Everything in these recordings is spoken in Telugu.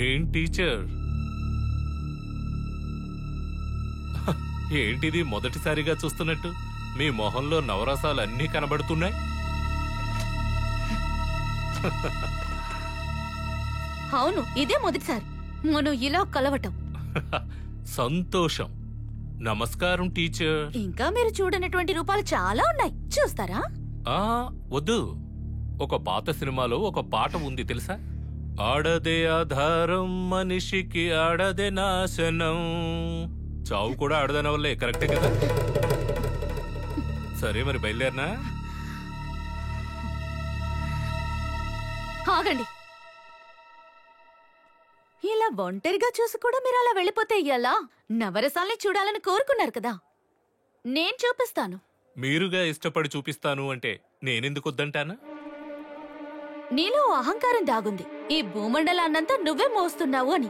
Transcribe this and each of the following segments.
ఏం టీచర్, ఏంటిది మొదటిసారిగా చూస్తున్నట్టు మీ మొహంలో నవరసాలు అన్నీ కనబడుతున్నాయి? అవును, ఇదే మొదటిసారి మనం ఇలా కలవటం. సంతోషం. నమస్కారం టీచర్. ఇంకా మీరు చూడనటువంటి రూపాలు చాలా ఉన్నాయి, చూస్తారా? వద్దు. ఒక పాత సినిమాలో ఒక పాట ఉంది తెలుసా? ఆడదే ఆధారం మనిషికి ఆడదే నాశనం. చావు కూడా ఆడదన వల్లే, కరెక్టే కదా? సరే మరి బయలుదేరనా? ఆగండి. ఇలా ఒంటరిగా చూసి కూడా మీరు అలా వెళ్ళిపోతే ఎలా? నవరసాల్ని చూడాలని కోరుకున్నారు కదా, నేను చూపిస్తాను. మీరుగా ఇష్టపడి చూపిస్తాను అంటే నేనెందుకు వద్దంటానా? నీలో అహంకారం దాగుంది. ఈ భూమండలాన్నంతా నువ్వే మోస్తున్నావు అని.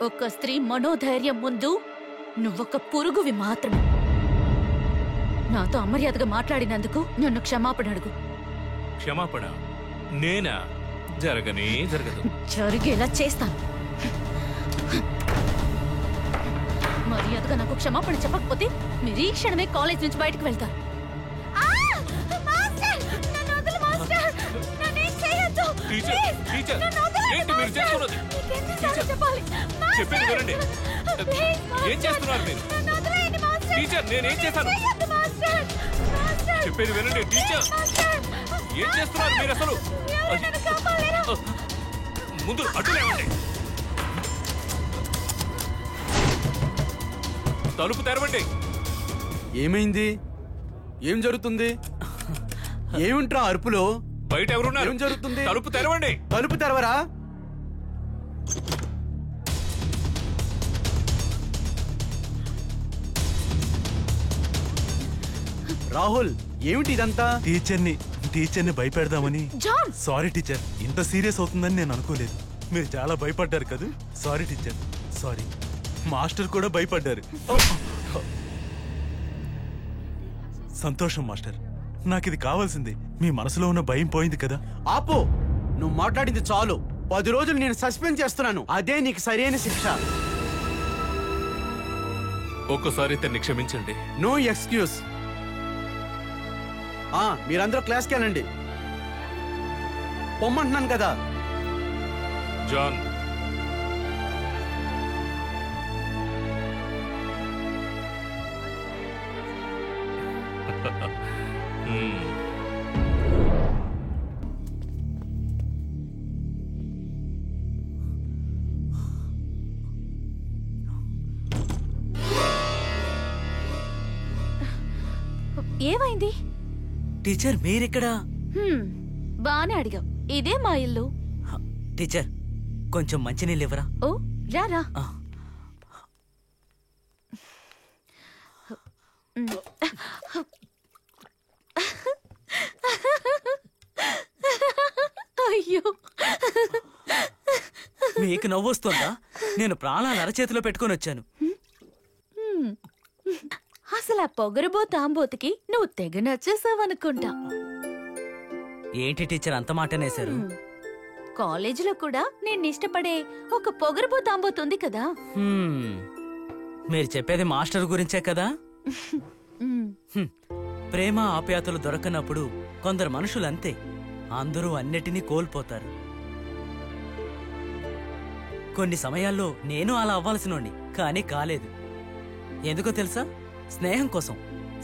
ఒక స్త్రీ మనోధైర్యం ముందు నువ్వొక పురుగువి మాత్రమే. నాతో అమర్యాదగా మాట్లాడినందుకు నన్ను క్షమాపణ అడుగు. క్షమాపణ? నేనా? జరగనే జరగదు. జరిగేలా చేస్తాను. మర్యాదగా నాకు క్షమాపణ చెప్పకపోతే మీరు ఈ క్షణమే కాలేజ్ నుంచి బయటకు వెళ్తారు. చెప్పేది వినండి. ఏం చేస్తున్నారు మీరు? టీచర్, నేనేం చేశాను? చెప్పేది వినండి టీచర్. ఏం చేస్తున్నారు మీరు అసలు? ముందు అడ్డు లేవండి. తలుపు తెరవండి. ఏమైంది? ఏం జరుగుతుంది? ఏమింట్రా అరుపులో? బయట ఎవరున్నారు? ఏం జరుగుతుంది? తలుపు తెరవండి. తలుపు తెరవరా? రాహుల్, ఏమిటి ఇదంతా? టీచర్ని భయపెడదామని. జాన్! సారీ టీచర్, ఇంత సీరియస్ అవుతుందని నేను అనుకోలేదు. మీరు చాలా భయపడ్డారు కదా. Sorry teacher, sorry. మాస్టర్ కూడా భయపడ్డారు. సంతోషం మాస్టర్, నాకు ఇది కావాల్సింది. మీ మనసులో ఉన్న భయం పోయింది కదా. ఆపో, నువ్వు మాట్లాడింది చాలు. 10 రోజులు నేను సస్పెండ్ చేస్తున్నాను. అదే నీకు సరైన శిక్ష. ఒక్కసారి ఇతన్ని క్షమించండి. No excuse. మీరందరూ క్లాస్కి వెళ్ళండి. పొమ్మంటున్నాను కదా. జాన్, ఏమైంది? టీచర్, మీరిక్కడా? బానే అడిగావు. ఇదే మా ఇల్లు. టీచర్, కొంచెం మంచినీళ్ళు ఇవ్వరా? ఓ, రారా. అయ్యో, మీకు నవ్వొస్తుందా? నేను ప్రాణాలు అరచేతిలో పెట్టుకుని వచ్చాను. అసలు ఆ పొగరుబో తాంబోతుకి నువ్వు తెగ నచ్చేసావనుకుంటా. ఏంటి టీచర్ అంత మాటనేశారు? కాలేజీలో కూడా నేను ఇష్టపడే ఒక పొగరుబో తాంబోతుంది కదా. మీరు చెప్పేది మాస్టర్ గురించే కదా? ప్రేమ ఆప్యాయతలు దొరకనప్పుడు కొందరు మనుషులు అంతే, అందరూ అన్నిటినీ కోల్పోతారు. కొన్ని సమయాల్లో నేను అలా అవ్వాల్సినోండి, కానీ కాలేదు. ఎందుకో తెలుసా? స్నేహం కోసం.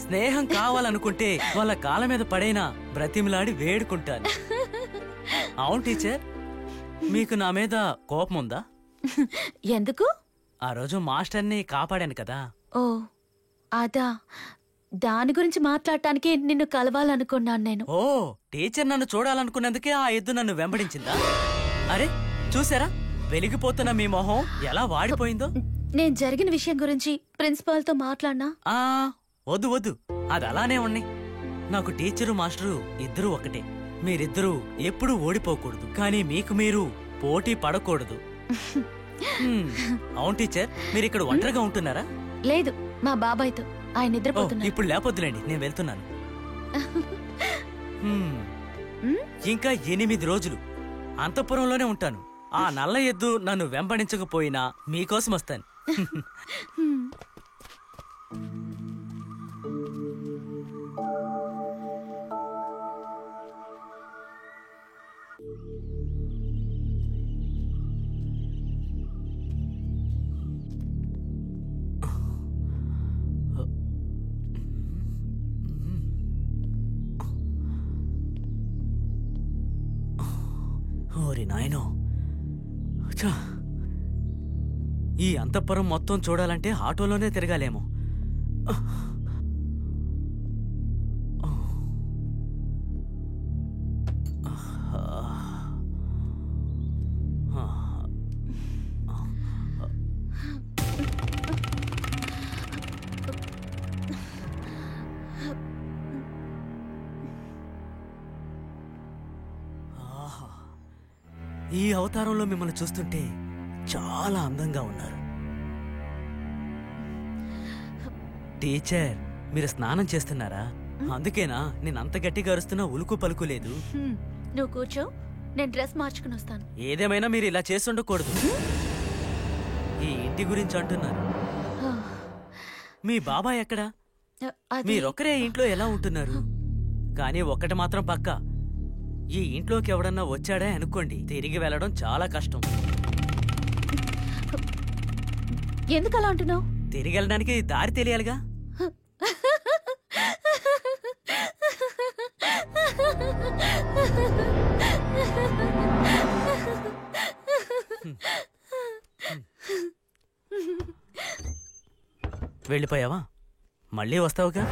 స్నేహం కావాలనుకుంటే వాళ్ళ కాళ్ళ మీద పడైనా బ్రతిమిలాడి వేడుకుంటాను. అవును టీచర్, మీకు నా మీద కోపం ఉందా? ఎందుకు? ఆ రోజు మాస్టర్ని కాపాడాను కదా. ఓ అదా, దాని గురించి మాట్లాడటానికి నిన్ను కలవాలనుకున్నాను నేను. ఓ, టీచర్ నన్ను చూడాలనుకున్నందుకే ఆ ఎద్దు నన్ను వెంబడించిందా? అరే చూసారా, వెలిగిపోతున్న మీ మొహం ఎలా వాడిపోయిందో. నేను జరిగిన విషయం గురించి ప్రిన్సిపాల్ తో మాట్లాడినా? వద్దు వద్దు, అది అలానే ఉన్నాయి. నాకు టీచరు మాస్టరు ఇద్దరూ ఒకటే. మీరిద్దరూ ఎప్పుడూ ఓడిపోకూడదు, కానీ మీకు మీరు పోటీ పడకూడదు. అవును టీచర్, మీరు ఇక్కడ ఒంటరిగా ఉంటున్నారా? లేదు, మా బాబాయ్తో. ఆయన నిద్రపోతున్నారు. ఇప్పుడు లేపొద్దులేండి, నేను వెళ్తున్నాను. ఇంకా 8 రోజులు అంతఃపురంలోనే ఉంటాను. ఆ నల్ల ఎద్దు నన్ను వెంబడించకపోయినా మీకోసం వస్తాను. ఓరి నాయనో, ఛ! ఈ అంతఃపురం మొత్తం చూడాలంటే ఆటోలోనే తిరగాలేమో. ఈ అవతారంలో మిమ్మల్ని చూస్తుంటే చాలా అందంగా ఉన్నారు. టీచర్, మీరు స్నానం చేస్తున్నారా? అందుకేనా నేను అంత గట్టిగా అరుస్తున్నా ఉలుకు పలుకు లేదు. నువ్వు కూర్చో, నేను డ్రెస్ మార్చుకుని వస్తాను. ఏదేమైనా మీరు ఇలా చేసి ఉండకూడదు. ఈ ఇంటి గురించి అంటున్నారు. మీ బాబాయ్ ఎక్కడా? మీరొక్కరే ఇంట్లో ఎలా ఉంటున్నారు? కానీ ఒక్కటి మాత్రం పక్కా, ఈ ఇంట్లోకి ఎవడన్నా వచ్చాడే అనుకోండి, తిరిగి వెళ్ళడం చాలా కష్టం. ఎందుకు అలా అంటున్నావు? తిరిగి వెళ్ళడానికి దారి తెలియాలిగా. వెళ్ళిపోయావా? మళ్ళీ వస్తావుగా?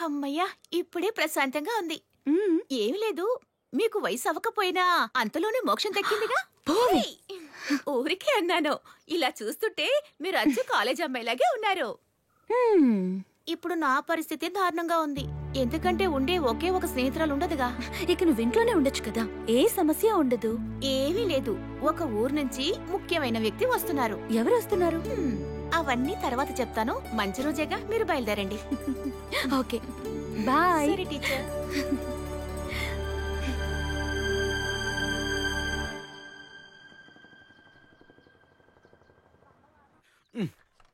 అమ్మయ్యా, ఇప్పుడే ప్రశాంతంగా ఉంది. ఏమి లేదు, మీకు వయసు అవ్వకపోయినా అంతలోనే మోక్షం దక్కిందిగా. ఊరికే అన్నాను. ఇలా చూస్తుంటే మీరు అచ్చు కాలేజ్ అమ్మాయిలాగే ఉన్నారు. ఇప్పుడు నా పరిస్థితి దారుణంగా ఉంది. ఎందుకంటే ఉండే ఒకే ఒక స్నేహితురాలు ఉండదుగా. ఇక నువ్వు ఇంట్లోనే ఉండొచ్చు కదా, ఏ సమస్య ఉండదు. ఏమీ లేదు, ఒక ఊరు నుంచి ముఖ్యమైన వ్యక్తి వస్తున్నారు. ఎవరు వస్తున్నారు? అవన్నీ తర్వాత చెప్తాను. మంచి రోజేగా, మీరు బయలుదేరండి. Okay, bye. సరే టీచర్.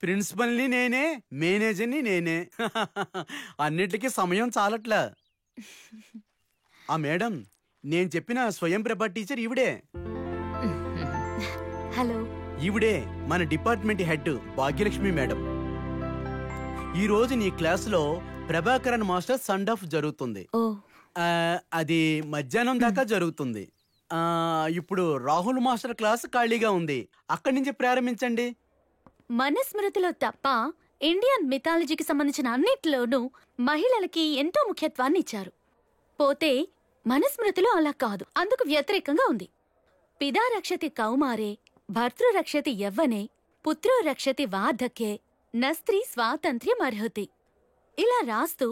ప్రిన్సిపల్ని నేనే, మేనేజర్ని నేనే. అన్నిటికీ సమయం చాలట్లా. ఆ మేడం, నేను చెప్పిన స్వయం ప్రభా టీచర్ ఈవిడే. హలో. ఈవిడే మన డిపార్ట్మెంట్ హెడ్ భాగ్యలక్ష్మి మేడం. ఈ రోజు నీ క్లాసులో ప్రభాకరన్ మాస్టర్ సండ్ ఆఫ్ జరుగుతుంది. ఓ, అది మధ్యాహ్నం దాకా జరుగుతుంది. ఇప్పుడు రాహుల్ మాస్టర్ క్లాస్ ఖాళీగా ఉంది, అక్కడి నుంచి ప్రారంభించండి. మనుస్మృతిలో తప్ప ఇండియన్ మిథాలజీకి సంబంధించిన అన్నిట్లోనూ మహిళలకి ఎంతో ముఖ్యత్వాన్ని ఇచ్చారు. పోతే మనుస్మృతిలో అలా కాదు, అందుకు వ్యతిరేకంగా ఉంది. పితా రక్షతి కౌమారే, భర్తృ రక్షతి యవ్వనే, పుత్రో రక్షతి వార్ధక్యే, నస్త్రీ స్వాతంత్ర్యం అర్హతి. ఇలా రాస్తూ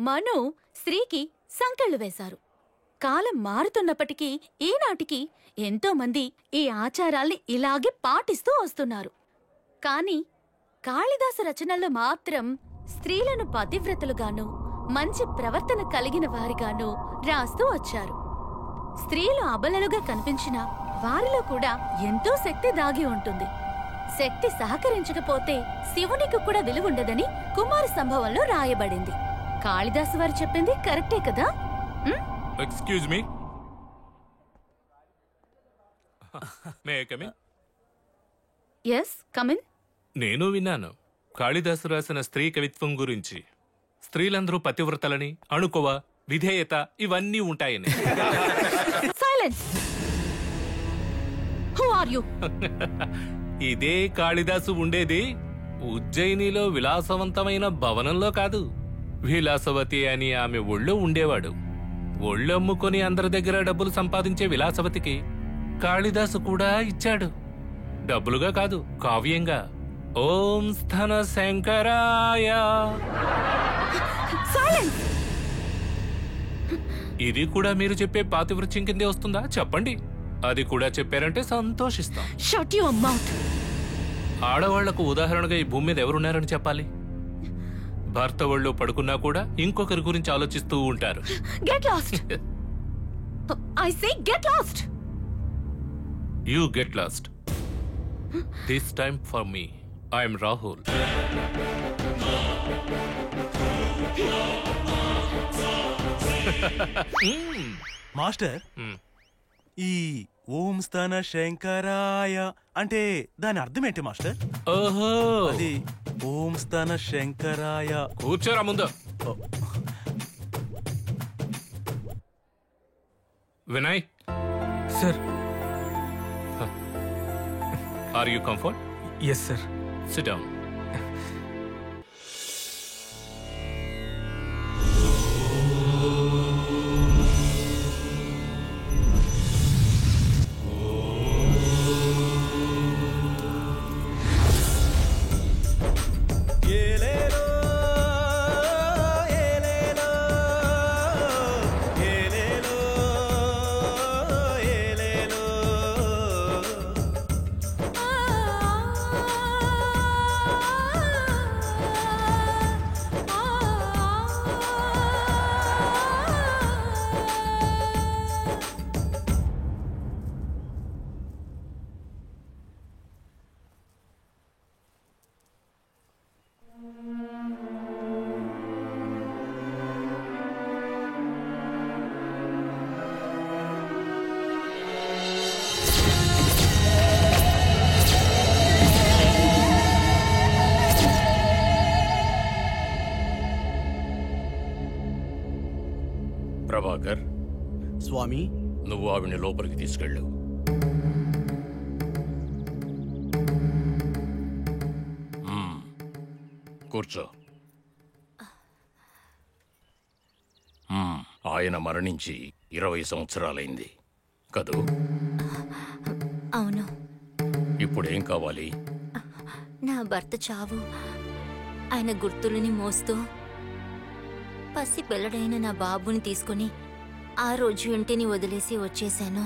మను స్త్రీకి సంకెళ్లు వేశారు. కాలం మారుతున్నప్పటికీ ఈనాటికి ఎంతో మంది ఈ ఆచారాల్ని ఇలాగే పాటిస్తూ వస్తున్నారు. కాని కాళిదాసు రచనల్లో మాత్రం స్త్రీలను పతివ్రతలుగాను మంచి ప్రవర్తన కలిగిన వారిగాను రాస్తూ వచ్చారు. స్త్రీలు అబలలుగా కనిపించినా వారిలో కూడా ఎంతో శక్తి దాగి ఉంటుంది. శక్తి సహకరించకపోతే శివునికి కూడా విలువుండదని కుమార సంభవంలో రాయబడింది. కాళిదాసు వారు చెప్పింది కరెక్టే కదా? Excuse me, may I come in? Yes, come in. నేను విన్నాను కాళిదాసు రాసిన స్త్రీ కవిత్వం గురించి. స్త్రీలందరూ పతివ్రతలని, అణుకువ, విధేయత ఇవన్నీ ఉంటాయని. సైలెన్స్. Who are you? ఇదే కాళిదాసు ఉండేది ఉజ్జయినిలో విలాసవంతమైన భవనంలో కాదు, విలాసవతి అని ఆమె ఒళ్ళో ఉండేవాడు. ఒళ్ళమ్ముకొని అందరి దగ్గర డబ్బులు సంపాదించే విలాసవతికి కాళిదాసు కూడా ఇచ్చాడు. డబ్బులుగా కాదు, కావ్యంగా. ఓం స్థన శంకరాయ. ఇది కూడా మీరు చెప్పే పాతివృత్యం కిందే వస్తుందా? చెప్పండి. అది కూడా చెప్పారంటే సంతోషిస్తాం. Shut your mouth. ఆడవాళ్లకు ఉదాహరణగా ఈ భూమి మీద ఎవరున్నారని చెప్పాలి? భర్త ఒళ్ళో పడుకున్నా కూడా ఇంకొకరి గురించి ఆలోచిస్తూ ఉంటారు. Get lost. I say get lost. You get lost. This time for me. I'm Rahul. Master, ఈ ఓం స్థాన శంకరాయ అంటే దాని అర్థం ఏంటి మాస్టర్? ఓహో, అది ఓం స్థాన శంకరాయ. కూర్చోరా ముందు. Vinay, sir. Are you comfort? Yes sir. Sit down. Prabhakar, Swami, నువ్వు ఆవిడ్ని లోపలికి తీసుకెళ్ళు. కూర్చో. ఆయన మరణించి 20 సంవత్సరాలైంది కదూ? అవును. ఇప్పుడేం కావాలి? నా భర్త చావు ఆయన గుర్తులని మోస్తూ పసి పిల్లడైన నా బాబుని తీసుకుని ఆ రోజు ఇంటిని వదిలేసి వచ్చేశాను.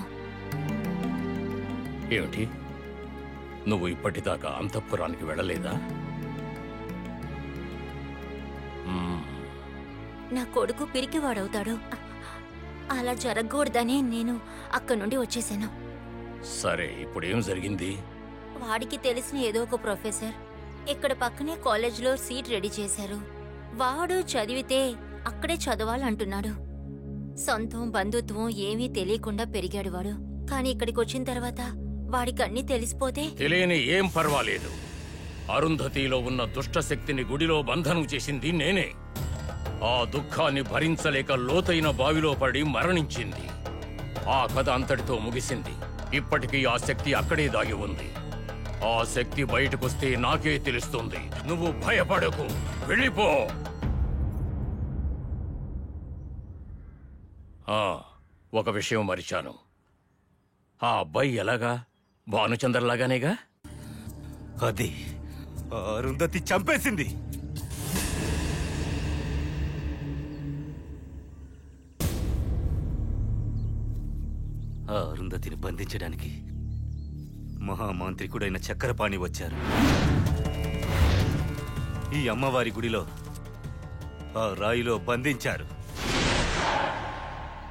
ఏమిటి, నువ్వు ఇప్పటిదాకా అంతఃపురానికి వెళ్ళలేదా? నా కొడుకు పిరికివాడవుతాడు. అలా జరగకూడదని నేను అక్కడి నుండి వచ్చేశాను. సరే, ఇప్పుడేం జరిగింది? వాడికి తెలిసిన ఏదో ఒక ప్రొఫెసర్ ఇక్కడ పక్కనే కాలేజ్లో సీట్ రెడీ చేశారు. వాడు చదివితే అక్కడే చదవాలంటున్నాడు. సొంతం బంధుత్వం ఏమీ తెలియకుండా పెరిగాడు వాడు. కానీ ఇక్కడికి వచ్చిన తర్వాత వాడికి అన్నీ తెలిసిపోతే... తెలియని ఏం పర్వాలేదు. అరుంధతిలో ఉన్న దుష్టశక్తిని గుడిలో బంధనం చేసింది నేనే. ఆ దుఃఖాన్ని భరించలేక లోతైన బావిలో పడి మరణించింది. ఆ కథ అంతటితో ముగిసింది. ఇప్పటికీ ఆ శక్తి అక్కడే దాగి ఉంది. ఆ శక్తి బయటకొస్తే నాకే తెలుస్తుంది. నువ్వు భయపడకు, వెళ్ళిపో. ఒక విషయం మరిచాను. ఆ అబ్బాయి ఎలాగా? భానుచంద్రలాగానేగా? అది అరుంధతి చంపేసింది. ఆ అరుంధతిని బంధించడానికి మహామాంత్రికుడైన చక్రపాణి వచ్చారు. ఈ అమ్మవారి గుడిలో ఆ రాయిలో బంధించారు.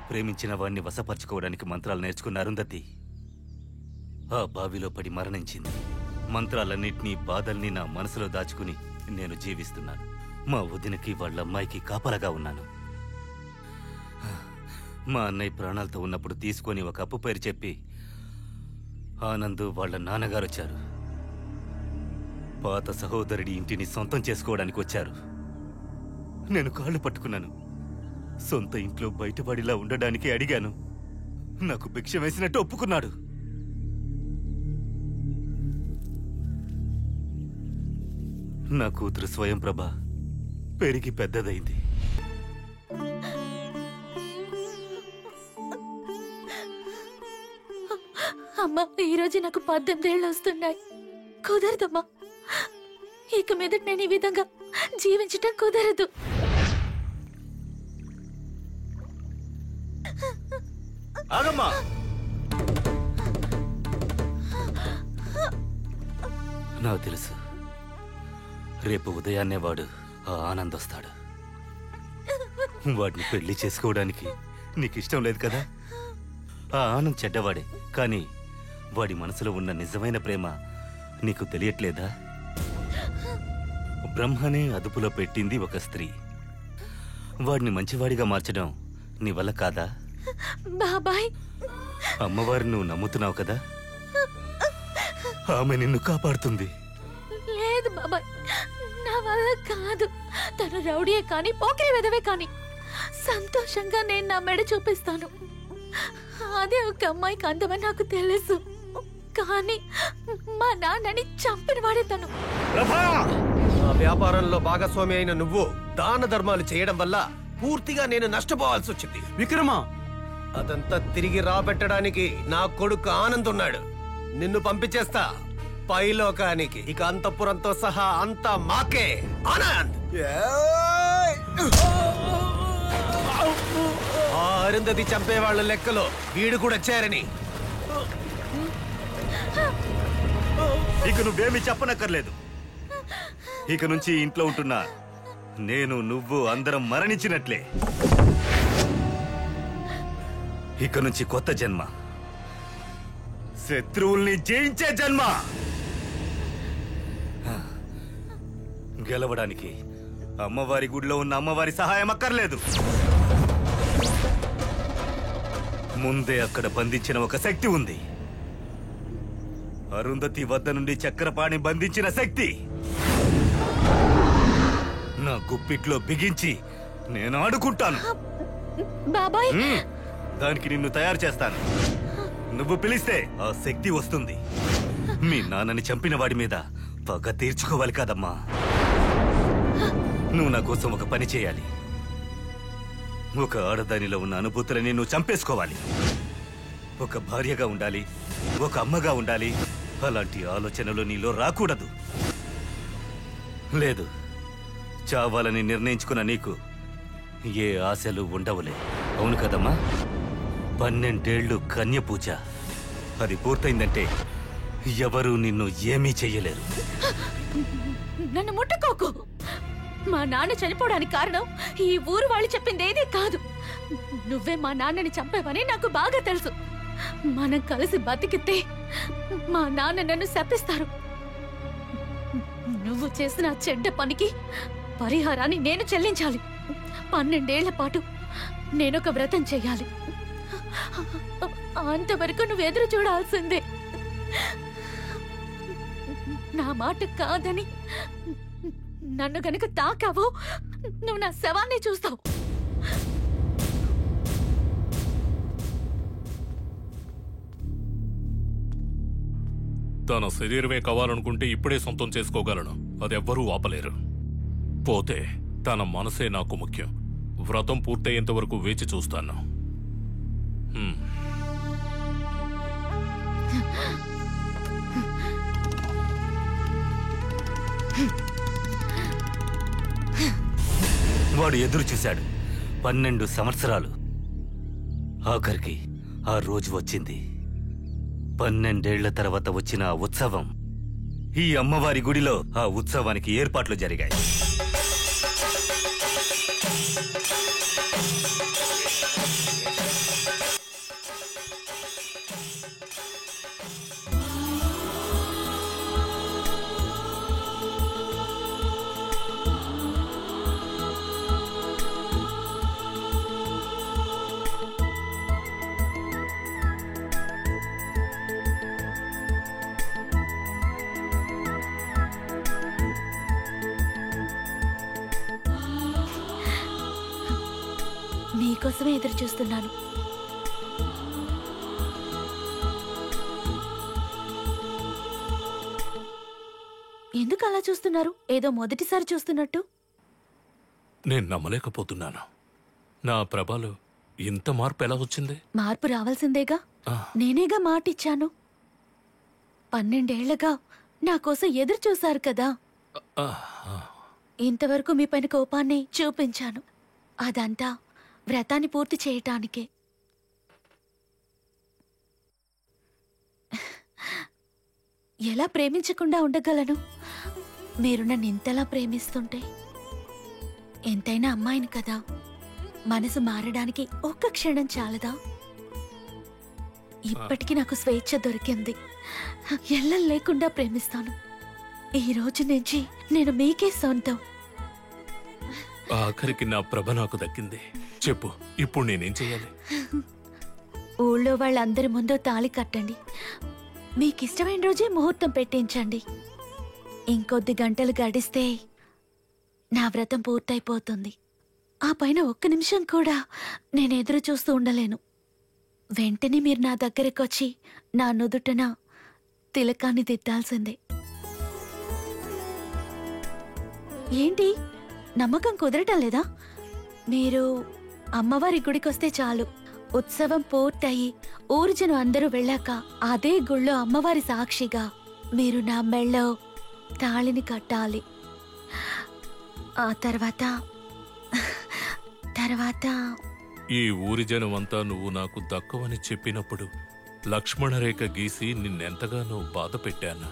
ప్రేమించిన వాణ్ణి వశపరచుకోవడానికి మంత్రాలు నేర్చుకున్న అరుంధతి ఆ బావిలో పడి మరణించింది. మంత్రాలన్నింటినీ, బాధల్ని నా మనసులో దాచుకుని నేను జీవిస్తున్నాను. మా వదినకి వాళ్ళ అమ్మాయికి కాపలాగా ఉన్నాను. మా అన్నయ్య ప్రాణాలతో ఉన్నప్పుడు తీసుకొని ఒక అప్పు పేరు చెప్పి ఆనంద్ వాళ్ళ నాన్నగారు వచ్చారు. పాత సహోదరుడి ఇంటిని సొంతం చేసుకోవడానికి వచ్చారు. నేను కాళ్ళు పట్టుకున్నాను. సొంత ఇంట్లో బయటపడిలా ఉండడానికి అడిగాను. నాకు భిక్ష వేసినట్టు ఒప్పుకున్నాడు. నా కూతురు స్వయం ప్రభ పెరిగి పెద్దదైంది. అమ్మా, ఈరోజు నాకు 18 ఏళ్ళు వస్తున్నాయి. కుదరదమ్మా. ఇక మీద నేను ఈ విధంగా జీవించటం కుదరదు. ఆగమ్మా. నాకు తెలుసు, రేపు ఉదయాన్నే వాడు ఆ ఆనంద్ వస్తాడు. వాడిని పెళ్లి చేసుకోవడానికి నీకు ఇష్టం లేదు కదా? ఆ ఆనంద్ చెడ్డవాడే, కానీ వాడి మనసులో ఉన్న నిజమైన ప్రేమ నీకు తెలియట్లేదా? బ్రహ్మనే అదుపులో పెట్టింది ఒక స్త్రీ. వాడిని మంచివాడిగా మార్చడం నీ వల్ల కాదా? బాబాయ్, అమ్మవారిని నువ్వు నమ్ముతున్నావు కదా, ఆమె నిన్ను కాపాడుతుంది. లేదు బాబాయ్, నా వల్ల కాదు. తను రౌడీయే కానీ పోకిరి వెదవే కానీ సంతోషంగా నేను నా మెడ చూపిస్తాను. అదే ఒక అమ్మాయికి అందమని నాకు తెలుసు, కానీ మా నాన్నని చంపిన వాడే తను. ఆ వ్యాపారంలో భాగస్వామి అయిన నువ్వు దాన ధర్మాలు చేయడం వల్ల పూర్తిగా నేను నష్టపోవాల్సి వచ్చింది. విక్రమా, అదంతా తిరిగి రాబెట్టడానికి నా కొడుకు ఆనంద్ ఉన్నాడు. నిన్ను పంపించేస్తా పైలోకానికి. ఇక అంతఃపురంతో సహా అంతా మాకే. ఆనంద్, ఆ అరుంధతి చంపేవాళ్ళ లెక్కలో వీడు కూడా చేరని. ఇక నువ్వేమి చెప్పనక్కర్లేదు. ఇక నుంచి ఇంట్లో ఉంటున్నా నేను, నువ్వు అందరం మరణించినట్లే. ఇక నుంచి కొత్త జన్మ, శత్రువుల్ని జయించే జన్మ. గెలవడానికి అమ్మవారి గుడిలో ఉన్న అమ్మవారి సహాయం అక్కర్లేదు. ముందే అక్కడ బంధించిన ఒక శక్తి ఉంది. అరుంధతి వద్ద నుండి చక్రపాణి బంధించిన శక్తి నా గుప్పిట్లో బిగించి నేను ఆడుకుంటాను. బాబాయ్, దానికి నిన్ను తయారు చేస్తాను. నువ్వు పిలిస్తే ఆ శక్తి వస్తుంది. మీ నాన్నని చంపిన వాడి మీద పగ తీర్చుకోవాలి కాదమ్మా. నువ్వు నా కోసం ఒక పని చేయాలి. ఒక ఆడదానిలో ఉన్న అనుభూతులని నువ్వు చంపేసుకోవాలి. ఒక భార్యగా ఉండాలి, ఒక అమ్మగా ఉండాలి. అలాంటి ఆలోచనలు నీలో రాకూడదు. లేదు, చావాలని నిర్ణయించుకున్న నీకు ఏ ఆశలు ఉండవులే. అవును కదమ్మా? 12 ఏళ్ళు కన్య పూజ, అది పూర్తయిందంటే ఎవరూ నిన్ను ఏమీ చెయ్యలేరు. నన్ను ముట్టుకోకు. మా నాన్న చనిపోవడానికి కారణం ఈ ఊరు వాళ్ళు చెప్పిందేదీ కాదు. నువ్వే మా నాన్నని చంపావని నాకు బాగా తెలుసు. మనం కలిసి బతికితే మా నాన్న నన్ను శపిస్తారు. నువ్వు చేసిన చెడ్డ పనికి పరిహారాన్ని నేను చెల్లించాలి. 12 ఏళ్ల పాటు నేనొక వ్రతం చెయ్యాలి. అంతవరకు నువ్వు ఎదురు చూడాల్సిందే. నా మాట కాదని నన్ను గనుక తాకావో నువ్వు నా శవాన్ని చూస్తావు. తన శరీరమే కావాలనుకుంటే ఇప్పుడే సొంతం చేసుకోగలను. అదెవ్వరూ ఆపలేరు. పోతే తన మనసే నాకు ముఖ్యం. వ్రతం పూర్తయ్యేంత వరకు వేచి చూస్తాను. వాడు ఎదురు చూశాడు 12 సంవత్సరాలు. ఆఖరికి ఆ రోజు వచ్చింది. 12 ఏళ్ల తర్వాత వచ్చిన ఆ ఉత్సవం. ఈ అమ్మవారి గుడిలో ఆ ఉత్సవానికి ఏర్పాట్లు జరిగాయి. నీకోసమే ఎదురు చూస్తున్నాను. ఎందుకు అలా చూస్తున్నారు? ఏదో మొదటిసారి చూస్తున్నట్టు. నేను నమ్మలేకపోతున్నాను. నా ప్రభలో ఇంత మార్పు ఎలా వచ్చింది? మార్పు రావాల్సిందేగా. నేనేగా మాటిచ్చాను. 12 ఏళ్లగా నా కోసం ఎదురు చూశారు కదా. ఇంతవరకు మీ పైన కోపాన్ని చూపించాను. అదంతా వ్రతాన్ని పూర్తి చేయటానికే. ఎలా ప్రేమించకుండా ఉండగలను? మీరు నన్ను ఇంతలా ప్రేమిస్తుంటే. ఎంతైనా అమ్మాయిని కదా, మనసు మారడానికి ఒక్క క్షణం చాలదా? ఇప్పటికీ నాకు స్వేచ్ఛ దొరికింది. ఎల్లం లేకుండా ప్రేమిస్తాను. ఈ రోజు నుంచి నేను మీకే సొంతం. ఆఖరికి నా ప్రభ నాకు దక్కింది. చెప్పు, ఇప్పుడు నేనేం చెయ్యాలి? ఊళ్ళో వాళ్ళందరి ముందు తాళి కట్టండి. మీకిష్టమైన రోజే ముహూర్తం పెట్టించండి. ఇంకొద్ది గంటలు గడిస్తే నా వ్రతం పూర్తయిపోతుంది. ఆ పైన ఒక్క నిమిషం కూడా నేను ఎదురు చూస్తూ ఉండలేను. వెంటనే మీరు నా దగ్గరకొచ్చి నా నుదుటన తిలకాన్ని దిద్దాల్సిందే. ఏంటి, నమ్మకం కుదరటం లేదా? మీరు అమ్మవారి గుడికొస్తే చాలు. ఉత్సవం పూర్తయి ఊరు జనం అందరూ వెళ్ళాక అదే గుళ్ళో అమ్మవారి సాక్షిగా మీరు నా మెళ్ళో తాళిని కట్టాలి. ఆ తర్వాత ఈ ఊరి జనమంతా నువ్వు నాకు దక్కవని చెప్పినప్పుడు లక్ష్మణరేఖ గీసి నిన్నెంతగానో బాధ పెట్టాను.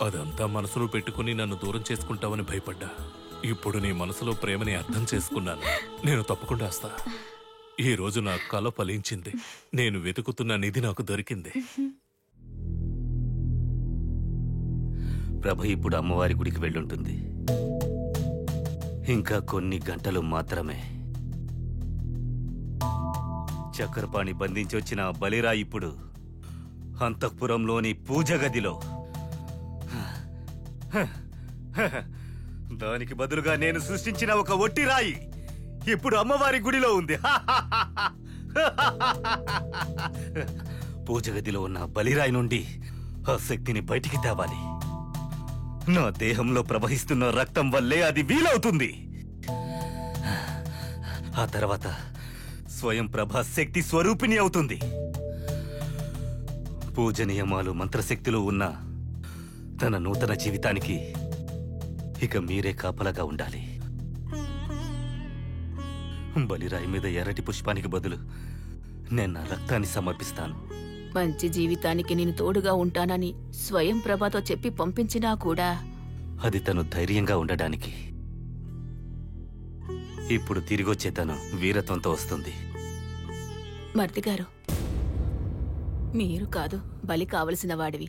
అదంతా మనసులో పెట్టుకుని నన్ను దూరం చేసుకుంటావని భయపడ్డా. ఇప్పుడు నీ మనసులో ప్రేమని అర్థం చేసుకున్నాను. నేను తప్పకుండా వస్తా. ఈ రోజు నా కల ఫలించింది. నేను వెతుకుతున్న నిధి నాకు దొరికింది. ప్రభ ఇప్పుడు అమ్మవారి గుడికి వెళ్ళుంటుంది. ఇంకా కొన్ని గంటలు మాత్రమే. చక్రపాణి బంధించి వచ్చిన బలిరా ఇప్పుడు అంతఃపురంలోని పూజ గదిలో. దానికి బదులుగా నేను సృష్టించిన ఒక ఒట్టి రాయి ఇప్పుడు అమ్మవారి గుడిలో ఉంది. పూజ గదిలో ఉన్న బలిరాయి నుండి ఆ శక్తిని బయటికి తేవాలి. నా దేహంలో ప్రవహిస్తున్న రక్తం వల్లే అది వీలవుతుంది. ఆ తర్వాత స్వయం ప్రభ శక్తి స్వరూపిణి అవుతుంది. పూజ నియమాలు మంత్రశక్తిలో ఉన్న తన నూతన జీవితానికి ఇక మీరే కాపలాగా ఉండాలి. బలిరాయి మీద ఎర్రటి పుష్పానికి బదులు నేను నా రక్తాన్ని సమర్పిస్తాను. మంచి జీవితానికి నేను తోడుగా ఉంటానని స్వయం ప్రభతో చెప్పి పంపించినా కూడా అది తను ధైర్యంగా ఉండడానికి. ఇప్పుడు తిరిగొచ్చే తను వీరత్వంతో వస్తుంది. మర్దిగారు, మీరు కాదు బలి కావలసిన వాడివి,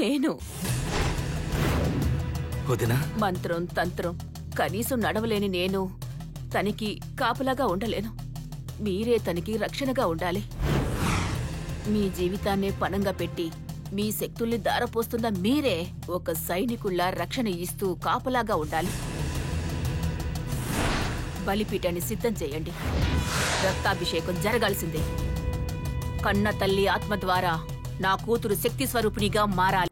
నేను. వదినా, మంత్రం తంత్రం కనీసం నడవలేని నేను తనకి కాపలాగా ఉండలేను. మీరే తనకి రక్షణగా ఉండాలి. మీ జీవితాన్నే పణంగా పెట్టి మీ శక్తుల్ని దారపోస్తున్న మీరే ఒక సైనికుల్లా రక్షణ ఇస్తూ కాపలాగా ఉండాలి. బలిపీఠాన్ని సిద్ధం చేయండి. రక్తాభిషేకం జరగాల్సిందే. కన్న తల్లి ఆత్మ ద్వారా నా కూతురు శక్తి స్వరూపిణిగా మారాలి.